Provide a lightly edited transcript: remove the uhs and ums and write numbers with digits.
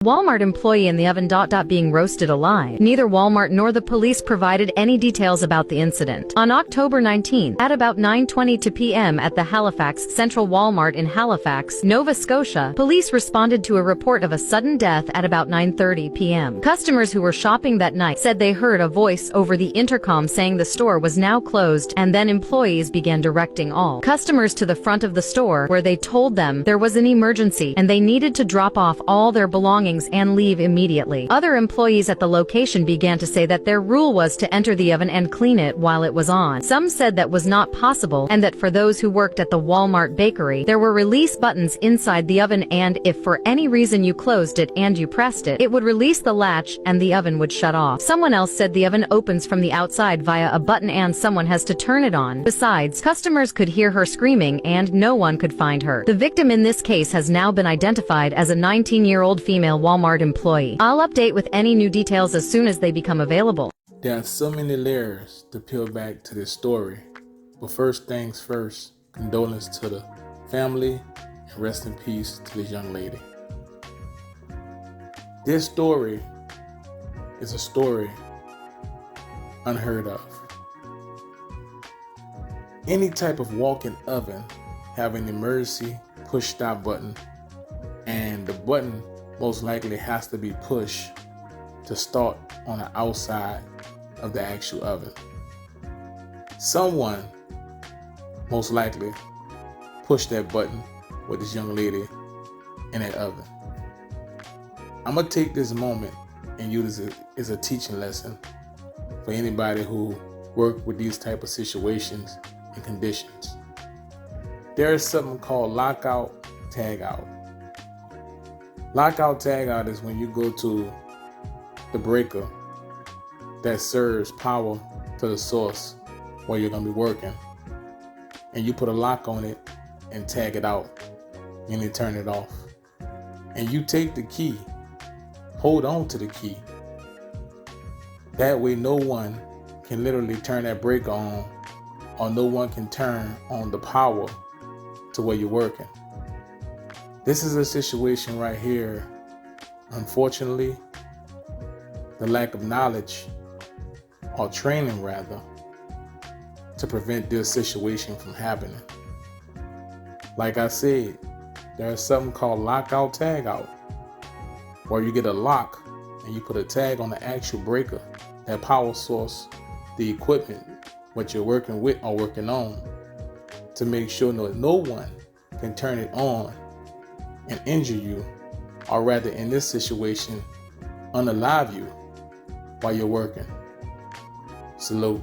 Walmart employee in the oven being roasted alive. Neither Walmart nor the police provided any details about the incident. On October 19, at about 9:22 p.m. at the Halifax Central Walmart in Halifax, Nova Scotia, police responded to a report of a sudden death at about 9:30 p.m. Customers who were shopping that night said they heard a voice over the intercom saying the store was now closed, and then employees began directing all customers to the front of the store, where they told them there was an emergency and they needed to drop off all their belongings and leave immediately. Other employees at the location began to say that their rule was to enter the oven and clean it while it was on. Some said that was not possible, and that for those who worked at the Wal-Mart bakery, there were release buttons inside the oven, and if for any reason you closed it and you pressed it, it would release the latch and the oven would shut off. Someone else said the oven opens from the outside via a button and someone has to turn it on. Besides, customers could hear her screaming and no one could find her. The victim in this case has now been identified as a 19-year-old female Walmart employee. I'll update with any new details as soon as they become available. There are so many layers to peel back to this story, but first things first, condolences to the family and rest in peace to this young lady. This story is a story unheard of. Any type of walk-in oven have an emergency push stop button, and the button most likely has to be pushed to start on the outside of the actual oven. Someone most likely pushed that button with this young lady in that oven. I'm gonna take this moment and use it as a teaching lesson for anybody who work with these type of situations and conditions. There is something called lockout, tagout. Lockout, tagout is when you go to the breaker that serves power to the source where you're gonna be working, and you put a lock on it and tag it out, and you turn it off. And you take the key, hold on to the key. That way no one can literally turn that breaker on, or no one can turn on the power to where you're working. This is a situation right here. Unfortunately, the lack of knowledge, or training rather, to prevent this situation from happening. Like I said, there's something called lockout, tagout, where you get a lock and you put a tag on the actual breaker, that power source, the equipment, what you're working with or working on, to make sure that no one can turn it on and injure you, or rather in this situation, unalive you while you're working. Salute.